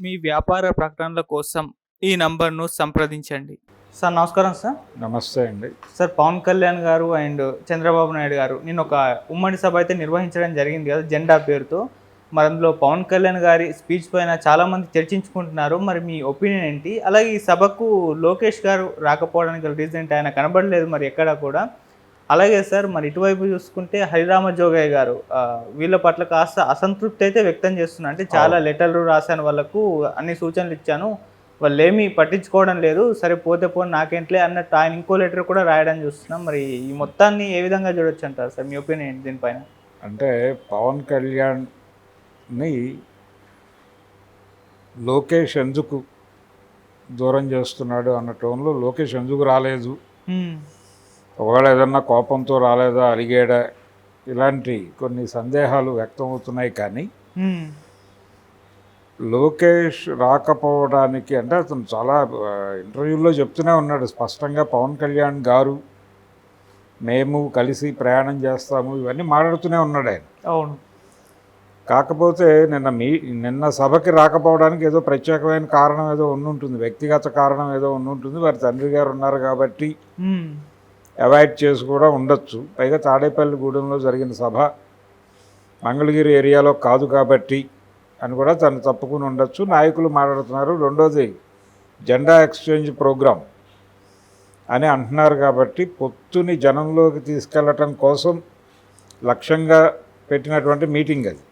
మీ వ్యాపార ప్రకటనల కోసం ఈ నంబర్ను సంప్రదించండి. సార్ నమస్కారం సార్. నమస్తే అండి. సార్ పవన్ కళ్యాణ్ గారు అండ్ చంద్రబాబు నాయుడు గారు నిన్న ఒక ఉమ్మడి సభ అయితే నిర్వహించడం జరిగింది కదా జెండా పేరుతో. మరి అందులో పవన్ కళ్యాణ్ గారి స్పీచ్ పైన చాలామంది చర్చించుకుంటున్నారు. మరి మీ ఒపీనియన్ ఏంటి? అలాగే ఈ సభకు లోకేష్ గారు రాకపోవడానికి గల రీజన్ ఏంటి? ఆయన కనబడలేదు మరి ఎక్కడా కూడా. అలాగే సార్ మరి ఇటువైపు చూసుకుంటే హరిరామ జోగయ్య గారు వీళ్ళ పట్ల కాస్త అసంతృప్తి అయితే వ్యక్తం చేస్తున్నారు. అంటే చాలా లెటర్లు రాశాను, వాళ్ళకు అన్ని సూచనలు ఇచ్చాను, వాళ్ళు ఏమీ పట్టించుకోవడం లేదు, సరే పోతే పోని నాకేంట్లే అన్నట్టు ఆయన ఇంకో లెటర్ కూడా రాయడం చూస్తున్నాం. మరి ఈ మొత్తాన్ని ఏ విధంగా చూడొచ్చు అంటారు సార్? మీ ఒపీనియన్ ఏంటి దీనిపైన? అంటే పవన్ కళ్యాణ్ని లోకేష్ ఎందుకు దూరం చేస్తున్నాడు అన్న టోన్లో లోకేష్ ఎందుకు రాలేదు, ఒకవేళ ఏదన్నా కోపంతో రాలేదా, అలిగాడా, ఇలాంటి కొన్ని సందేహాలు వ్యక్తం అవుతున్నాయి. కానీ లోకేష్ రాకపోవడానికి అంటే అతను చాలా ఇంటర్వ్యూల్లో చెప్తూనే ఉన్నాడు స్పష్టంగా, పవన్ కళ్యాణ్ గారు మేము కలిసి ప్రయాణం చేస్తాము ఇవన్నీ మాట్లాడుతూనే ఉన్నాడు ఆయన. అవును. కాకపోతే నిన్న సభకి రాకపోవడానికి ఏదో ప్రత్యేకమైన కారణం ఏదో ఉండుంటుంది, వ్యక్తిగత కారణం ఏదో ఉండుంటుంది. వారి తండ్రి గారు ఉన్నారు కాబట్టి అవాయిడ్ చేసి కూడా ఉండొచ్చు. పైగా తాడేపల్లిగూడెంలో జరిగిన సభ మంగళగిరి ఏరియాలో కాదు కాబట్టి అని కూడా తను తప్పుకుని ఉండొచ్చు. నాయకులు మాట్లాడుతున్నారు. రెండోది జెండా ఎక్స్చేంజ్ ప్రోగ్రాం అని అంటున్నారు కాబట్టి పొత్తుని జనంలోకి తీసుకెళ్ళటం కోసం లక్ష్యంగా పెట్టినటువంటి మీటింగ్ అది.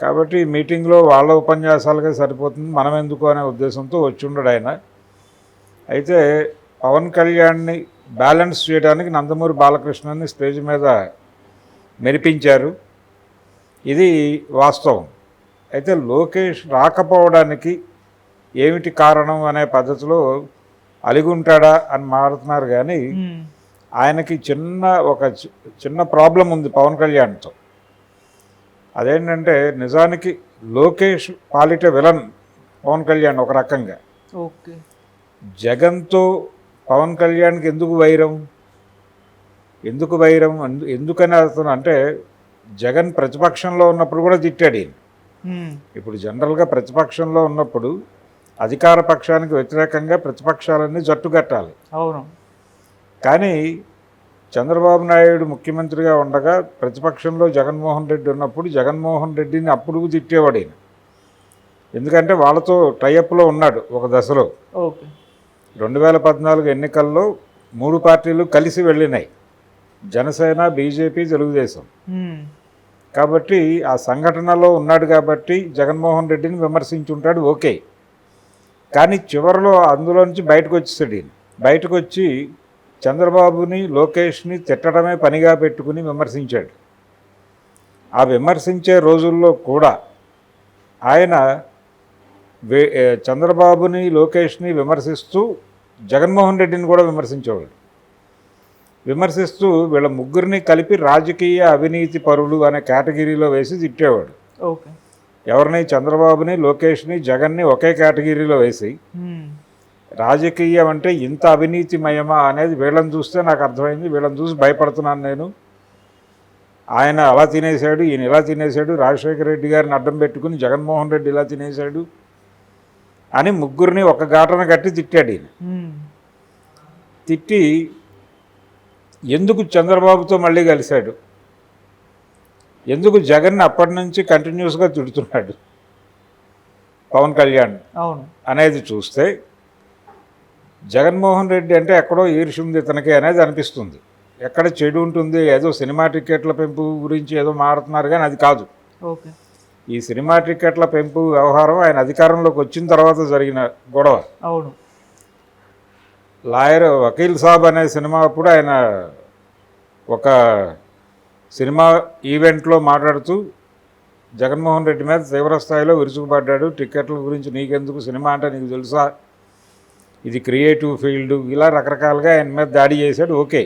కాబట్టి ఈ మీటింగ్లో వాళ్ళ ఉపన్యాసాలుగా సరిపోతుంది, మనం ఎందుకు అనే ఉద్దేశంతో వచ్చి ఉండడు ఆయన. అయితే పవన్ కళ్యాణ్ని బ్యాలెన్స్ చేయడానికి నందమూరి బాలకృష్ణని స్టేజ్ మీద మెరిపించారు, ఇది వాస్తవం. అయితే లోకేష్ రాకపోవడానికి ఏమిటి కారణం అనే పద్ధతిలో అలిగుంటాడా అని మాట్లాడుతున్నారు. కానీ ఆయనకి ఒక చిన్న ప్రాబ్లం ఉంది పవన్ కళ్యాణ్తో. అదేంటంటే నిజానికి లోకేష్ పాలిట విలన్ పవన్ కళ్యాణ్ ఒక రకంగా. ఓకే. జగన్తో పవన్ కళ్యాణ్కి ఎందుకు వైరం ఎందుకని అతను అంటే జగన్ ప్రతిపక్షంలో ఉన్నప్పుడు కూడా తిట్టాడు ఈయన. ఇప్పుడు జనరల్గా ప్రతిపక్షంలో ఉన్నప్పుడు అధికార పక్షానికి వ్యతిరేకంగా ప్రతిపక్షాలన్నీ జట్టుకట్టాలి. అవును. కానీ చంద్రబాబు నాయుడు ముఖ్యమంత్రిగా ఉండగా ప్రతిపక్షంలో జగన్మోహన్ రెడ్డి ఉన్నప్పుడు జగన్మోహన్ రెడ్డిని అప్పుడు తిట్టేవాడు ఈయన. ఎందుకంటే వాళ్ళతో టైఅప్లో ఉన్నాడు ఒక దశలో. ఓకే. 2014 ఎన్నికల్లో 3 పార్టీలు కలిసి వెళ్ళినాయి, జనసేన, బీజేపీ, తెలుగుదేశం. కాబట్టి ఆ సంఘటనలో ఉన్నాడు కాబట్టి జగన్మోహన్ రెడ్డిని విమర్శించుంటాడు, ఓకే. కానీ చివరిలో అందులో నుంచి బయటకు వచ్చేసాడు ఈయన. బయటకు వచ్చి చంద్రబాబుని, లోకేష్ని తిట్టడమే పనిగా పెట్టుకుని విమర్శించాడు. ఆ విమర్శించే రోజుల్లో కూడా ఆయన చంద్రబాబుని, లోకేష్ని విమర్శిస్తూ జగన్మోహన్ రెడ్డిని కూడా విమర్శించేవాడు. విమర్శిస్తూ వీళ్ళ ముగ్గురిని కలిపి రాజకీయ అవినీతి పరులు అనే కేటగిరీలో వేసి తిట్టేవాడు. ఓకే. ఎవరిని? చంద్రబాబుని, లోకేష్ని, జగన్ని ఒకే కేటగిరీలో వేసి రాజకీయం అంటే ఇంత అవినీతిమయమా అనేది వీళ్ళని చూస్తే నాకు అర్థమైంది, వీళ్ళని చూసి భయపడుతున్నాను నేను. ఆయన అలా తినేశాడు, ఈయన ఇలా తినేశాడు, రాజశేఖర రెడ్డి గారిని అడ్డం పెట్టుకుని జగన్మోహన్ రెడ్డి ఇలా తినేశాడు అని ముగ్గురిని ఒక ఘాటన కట్టి తిట్టాడు ఈయన. తిట్టి ఎందుకు చంద్రబాబుతో మళ్ళీ కలిశాడు, ఎందుకు జగన్ని అప్పటి నుంచి కంటిన్యూస్గా తిడుతున్నాడు పవన్ కళ్యాణ్ అనేది చూస్తే జగన్మోహన్ రెడ్డి అంటే ఎక్కడో ఈర్ష్య ఉంది ఇతనికి అనేది అనిపిస్తుంది. ఎక్కడ చెడు ఉంటుంది, ఏదో సినిమా టికెట్ల పెంపు గురించి ఏదో మాట్లాడుతున్నారు కానీ అది కాదు. ఓకే. ఈ సినిమా టికెట్ల పెంపు వ్యవహారం ఆయన అధికారంలోకి వచ్చిన తర్వాత జరిగిన గొడవ. అవును. లాయర్ వకీల్ సాబ్ అనే సినిమా అప్పుడు ఆయన ఒక సినిమా ఈవెంట్లో మాట్లాడుతూ జగన్మోహన్ రెడ్డి మీద తీవ్రస్థాయిలో విరుచుకుపడ్డాడు. టికెట్ల గురించి నీకెందుకు, సినిమా అంటే నీకు తెలుసా, ఇది క్రియేటివ్ ఫీల్డ్, ఇలా రకరకాలుగా ఆయన మీద దాడి చేశాడు, ఓకే.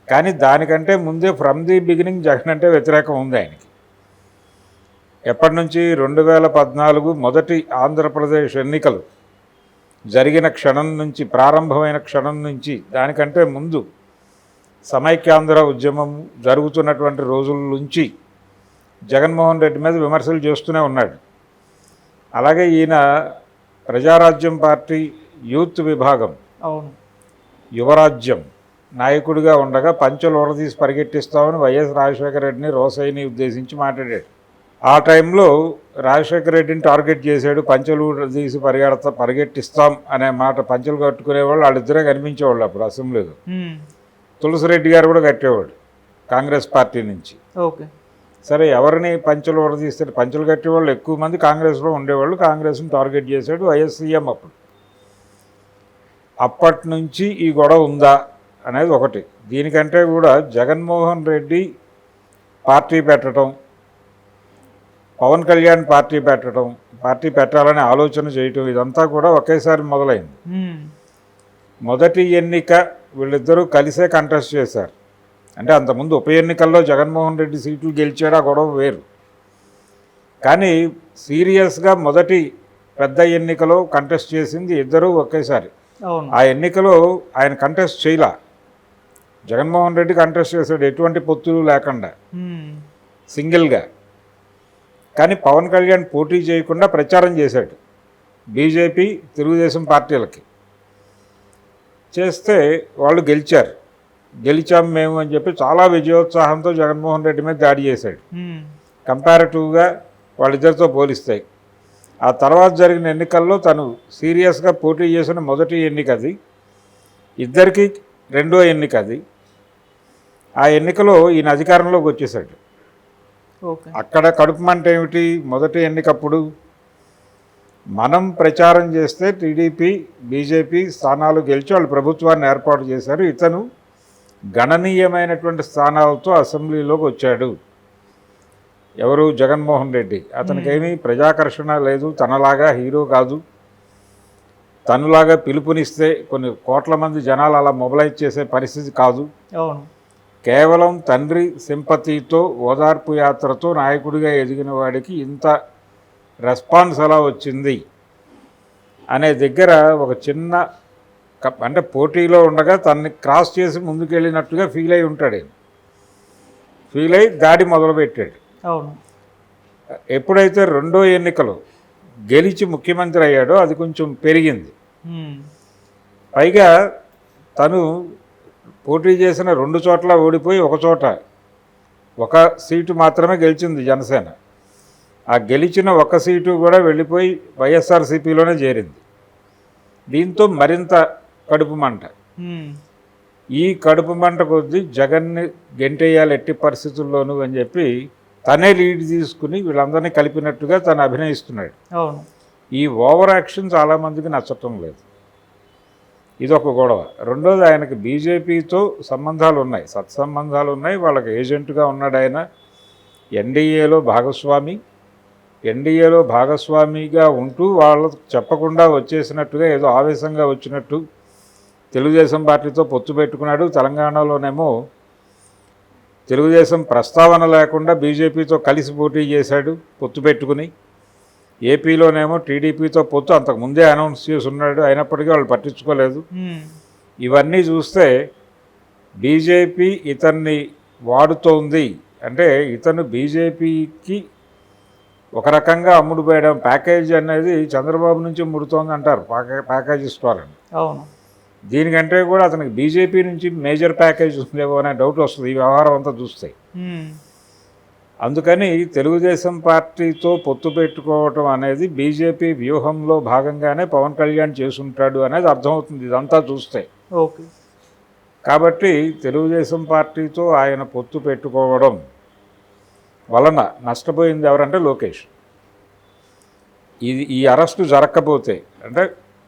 కానీ దానికంటే ముందే ఫ్రమ్ ది బిగినింగ్ జగన్ అంటే వ్యతిరేకం ఉంది ఆయనకి. ఎప్పటి నుంచి? 2014 మొదటి ఆంధ్రప్రదేశ్ ఎన్నికలు జరిగిన క్షణం నుంచి, ప్రారంభమైన క్షణం నుంచి, దానికంటే ముందు సమైక్యాంధ్ర ఉద్యమం జరుగుతున్నటువంటి రోజుల నుంచి జగన్మోహన్ రెడ్డి మీద విమర్శలు చేస్తూనే ఉన్నాడు. అలాగే ఈయన ప్రజారాజ్యం పార్టీ యూత్ విభాగం అవును. యువరాజ్యం నాయకుడిగా ఉండగా పంచెలు ఊరదీసి పరిగెట్టిస్తామని వైఎస్ రాజశేఖర రెడ్డిని రోసయ్యని ఉద్దేశించి మాట్లాడాడు. ఆ టైంలో రాజశేఖర రెడ్డిని టార్గెట్ చేశాడు. పంచెలు తీసి పరిగెట్టిస్తాం అనే మాట, పంచెలు కట్టుకునేవాళ్ళు వాళ్ళిద్దరే కనిపించేవాళ్ళు అప్పుడు అసెంబ్లీలో. తులసిరెడ్డి గారు కూడా కట్టేవాడు కాంగ్రెస్ పార్టీ నుంచి. ఓకే. సరే, ఎవరిని పంచెలు ఊరదీస్తే పంచెలు కట్టేవాళ్ళు ఎక్కువ మంది కాంగ్రెస్లో ఉండేవాళ్ళు. కాంగ్రెస్ని టార్గెట్ చేశాడు వైఎస్ సీఎం అప్పుడు. అప్పటి నుంచి ఈ గొడవ ఉందా అనేది ఒకటి. దీనికంటే కూడా జగన్మోహన్ రెడ్డి పార్టీ పెట్టడం, పవన్ కళ్యాణ్ పార్టీ పెట్టాలని ఆలోచన చేయటం, ఇదంతా కూడా ఒకేసారి మొదలైంది. మొదటి ఎన్నిక వీళ్ళిద్దరూ కలిసే కంటెస్ట్ చేశారు. అంటే అంతకుముందు ఉప ఎన్నికల్లో జగన్మోహన్ రెడ్డి సీట్లు గెలిచాడు, ఆ గొడవ వేరు. కానీ సీరియస్గా మొదటి పెద్ద ఎన్నికలో కంటెస్ట్ చేసింది ఇద్దరూ ఒకేసారి. ఆ ఎన్నికలో ఆయన కంటెస్ట్ చేయలా, జగన్మోహన్ రెడ్డి కంటెస్ట్ చేశాడు ఎటువంటి పొత్తులు లేకుండా సింగిల్గా. కానీ పవన్ కళ్యాణ్ పోటీ చేయకుండా ప్రచారం చేశాడు బీజేపీ తెలుగుదేశం పార్టీలకి. చేస్తే వాళ్ళు గెలిచాం మేము అని చెప్పి చాలా విజయోత్సాహంతో జగన్మోహన్ రెడ్డి మీద దాడి చేశాడు కంపారిటివ్గా వాళ్ళిద్దరితో పోలిస్తాయి. ఆ తర్వాత జరిగిన ఎన్నికల్లో తను సీరియస్గా పోటీ చేసిన మొదటి ఎన్నిక అది, ఇద్దరికి రెండో ఎన్నిక అది. ఆ ఎన్నికలో ఈయన అధికారంలోకి వచ్చేసాడు. అక్కడ కడుపు మంట ఏమిటి? మొదటి ఎన్నికప్పుడు మనం ప్రచారం చేస్తే టీడీపీ బీజేపీ స్థానాలు గెలిచి వాళ్ళు ప్రభుత్వాన్ని ఏర్పాటు చేశారు. ఇతను గణనీయమైనటువంటి స్థానాలతో అసెంబ్లీలోకి వచ్చాడు. ఎవరు? జగన్మోహన్ రెడ్డి. అతనికేమీ ప్రజాకర్షణ లేదు, తనలాగా హీరో కాదు. తనులాగా పిలుపునిస్తే కొన్ని కోట్ల మంది జనాలు అలా మొబలైజ్ చేసే పరిస్థితి కాదు. కేవలం తండ్రి సింపతితో, ఓదార్పు యాత్రతో నాయకుడిగా ఎదిగిన వాడికి ఇంత రెస్పాన్స్ ఎలా వచ్చింది అనే దగ్గర ఒక చిన్న అంటే పోటీలో ఉండగా తనని క్రాస్ చేసి ముందుకెళ్ళినట్టుగా ఫీల్ అయి ఉంటాడు. ఫీల్ అయి దాడి మొదలుపెట్టాడు. ఎప్పుడైతే రెండో ఎన్నికలు గెలిచి ముఖ్యమంత్రి అయ్యాడో అది కొంచెం పెరిగింది. పైగా తను పోటీ చేసిన 2 చోట్ల ఓడిపోయి ఒక సీటు మాత్రమే గెలిచింది జనసేన. ఆ గెలిచిన ఒక సీటు కూడా వెళ్ళిపోయి వైఎస్ఆర్సీపీలోనే చేరింది. దీంతో మరింత కడుపు మంట. ఈ కడుపు మంట కొద్దీ జగన్ని గెంటేయాలి ఎట్టి పరిస్థితుల్లోనూ అని చెప్పి తనే లీడ్ తీసుకుని వీళ్ళందరినీ కలిపినట్టుగా తను అభినయిస్తున్నాడు. ఈ ఓవర్ యాక్షన్ చాలామందికి నచ్చటం లేదు. ఇదొక గొడవ. రెండోది, ఆయనకు బీజేపీతో సంబంధాలు ఉన్నాయి, సత్సంబంధాలు ఉన్నాయి. వాళ్ళకి ఏజెంట్గా ఉన్నాడు ఆయన. ఎన్డీఏలో భాగస్వామిగా ఉంటూ వాళ్ళకు చెప్పకుండా వచ్చేసినట్టుగా ఏదో ఆవేశంగా వచ్చినట్టు తెలుగుదేశం పార్టీతో పొత్తు పెట్టుకున్నాడు. తెలంగాణలోనేమో తెలుగుదేశం ప్రస్తావన లేకుండా బీజేపీతో కలిసి పోటీ చేశాడు పొత్తు పెట్టుకుని. ఏపీలోనేమో టీడీపీతో పొత్తు అంతకుముందే అనౌన్స్ చేసి ఉన్నాడు, అయినప్పటికీ వాళ్ళు పట్టించుకోలేదు. ఇవన్నీ చూస్తే బీజేపీ ఇతన్ని వాడుతోంది. అంటే ఇతను బీజేపీకి ఒక రకంగా అమ్ముడు పోయడం. ప్యాకేజ్ అనేది చంద్రబాబు నుంచి ముడుతోంది అంటారు, ప్యాకేజ్ స్టోర్ అని. దీనికంటే కూడా అతనికి బీజేపీ నుంచి మేజర్ ప్యాకేజ్ ఉందేమో అనే డౌట్ వస్తుంది ఈ వ్యవహారం అంతా చూస్తే. అందుకని తెలుగుదేశం పార్టీతో పొత్తు పెట్టుకోవటం అనేది బీజేపీ వ్యూహంలో భాగంగానే పవన్ కళ్యాణ్ చేసుంటాడు అనేది అర్థమవుతుంది ఇదంతా చూస్తే. కాబట్టి తెలుగుదేశం పార్టీతో ఆయన పొత్తు పెట్టుకోవడం వలన నష్టపోయింది ఎవరంటే లోకేష్. ఈ అరెస్టు జరగకపోతే, అంటే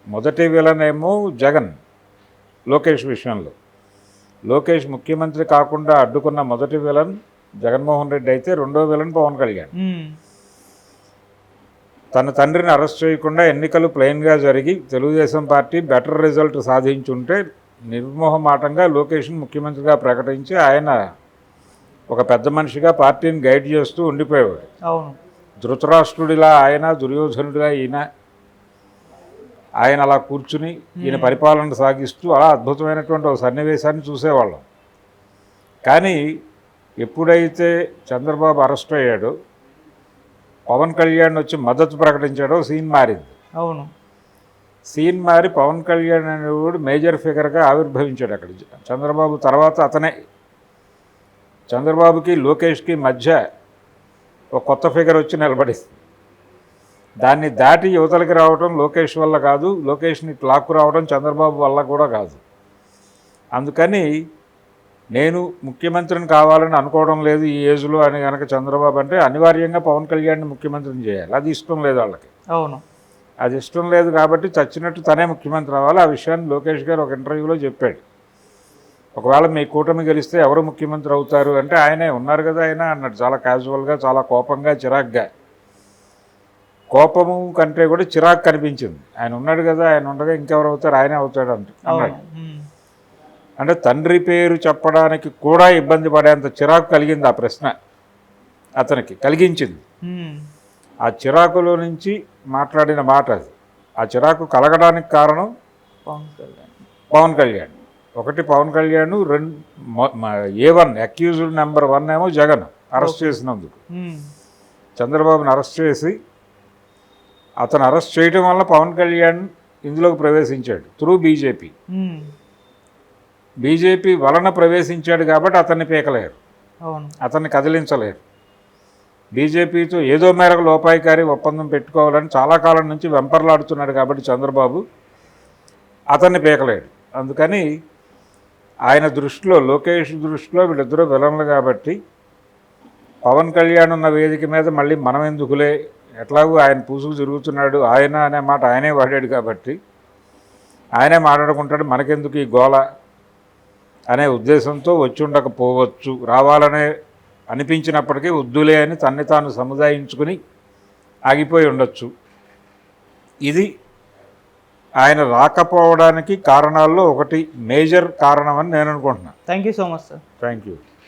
మొదటి విలనేమో జగన్ లోకేష్ విషయంలో, లోకేష్ ముఖ్యమంత్రి కాకుండా అడ్డుకున్న మొదటి విలన్ జగన్మోహన్ రెడ్డి అయితే, రెండో విలన్ పవన్ కళ్యాణ్. తన తండ్రిని అరెస్ట్ చేయకుండా ఎన్నికలు ప్లెయిన్గా జరిగి తెలుగుదేశం పార్టీ బెటర్ రిజల్ట్ సాధించుంటే నిర్మోహమాటంగా లోకేష్ను ముఖ్యమంత్రిగా ప్రకటించి ఆయన ఒక పెద్ద మనిషిగా పార్టీని గైడ్ చేస్తూ ఉండిపోయేవాడు. ధృతరాష్ట్రుడిలా ఆయన, దుర్యోధనుడిలా ఆయన అలా కూర్చుని ఈయన పరిపాలన సాగిస్తూ అలా అద్భుతమైనటువంటి ఒక సన్నివేశాన్ని చూసేవాళ్ళం. కానీ ఎప్పుడైతే చంద్రబాబు అరెస్ట్ అయ్యాడో పవన్ కళ్యాణ్ వచ్చి మద్దతు ప్రకటించాడో సీన్ మారింది. అవును. సీన్ మారి పవన్ కళ్యాణ్ అనేవాడు మేజర్ ఫిగర్గా ఆవిర్భవించాడు అక్కడ. చంద్రబాబు తర్వాత అతనే. చంద్రబాబుకి లోకేష్కి మధ్య ఒక కొత్త ఫిగర్ వచ్చి నిలబడింది. దాన్ని దాటి యువతలకి రావడం లోకేష్ వల్ల కాదు, లోకేష్ని లాక్కు రావడం చంద్రబాబు వల్ల కూడా కాదు. అందుకని నేను ముఖ్యమంత్రిని కావాలని అనుకోవడం లేదు ఈ ఏజ్లో అని కనుక చంద్రబాబు అంటే అనివార్యంగా పవన్ కళ్యాణ్ని ముఖ్యమంత్రిని చేయాలి. అది ఇష్టం లేదు వాళ్ళకి. అవును. అది ఇష్టం లేదు కాబట్టి చచ్చినట్టు తనే ముఖ్యమంత్రి అవ్వాలి. ఆ విషయాన్ని లోకేష్ గారు ఒక ఇంటర్వ్యూలో చెప్పాడు. ఒకవేళ మీ కూటమి గెలిస్తే ఎవరు ముఖ్యమంత్రి అవుతారు అంటే ఆయనే ఉన్నారు కదా ఆయన అన్నాడు. చాలా క్యాజువల్గా, చాలా కోపంగా, చిరాగ్గా. కోపము కంటే కూడా చిరాకు కనిపించింది. ఆయన ఉన్నాడు కదా, ఆయన ఉండగా ఇంకెవరు అవుతారు, ఆయనే అవుతాడు అన్నాడు. అంటే తండ్రి పేరు చెప్పడానికి కూడా ఇబ్బంది పడేంత చిరాకు కలిగింది ఆ ప్రశ్న అతనికి కలిగించింది. ఆ చిరాకులో నుంచి మాట్లాడిన మాట అది. ఆ చిరాకు కలగడానికి కారణం పవన్ కళ్యాణ్. ఒకటి Pawan Kalyan, A1 accused number 1 ఏమో జగన్ అరెస్ట్ చేసినందుకు. చంద్రబాబుని అరెస్ట్ చేసి అతను అరెస్ట్ చేయడం వల్ల పవన్ కళ్యాణ్ ఇందులోకి ప్రవేశించాడు త్రూ బీజేపీ వలన ప్రవేశించాడు కాబట్టి అతన్ని పీకలేరు, అతన్ని కదిలించలేరు. బీజేపీతో ఏదో మేరకు లోపాయికారి ఒప్పందం పెట్టుకోవాలని చాలా కాలం నుంచి వెంపర్లాడుతున్నాడు కాబట్టి చంద్రబాబు అతన్ని పీకలేడు. అందుకని ఆయన దృష్టిలో, లోకేష్ దృష్టిలో వీళ్ళిద్దరూ విలన్లు కాబట్టి పవన్ కళ్యాణ్ ఉన్న వేదిక మీద మళ్ళీ మనం ఎందుకులే, ఎట్లాగూ ఆయన పూసుకు తిరుగుతున్నాడు, ఆయన అనే మాట ఆయనే వాడాడు కాబట్టి ఆయనే మాట్లాడుకుంటాడు, మనకెందుకు ఈ గోల అనే ఉద్దేశంతో వచ్చి ఉండకపోవచ్చు. రావాలనే అనిపించినప్పటికీ వద్దులే అని తన్ని తాను సముదాయించుకుని ఆగిపోయి ఉండొచ్చు. ఇది ఆయన రాకపోవడానికి కారణాల్లో ఒకటి, మేజర్ కారణం అని నేను అనుకుంటున్నాను. Thank you so much sir. Thank you.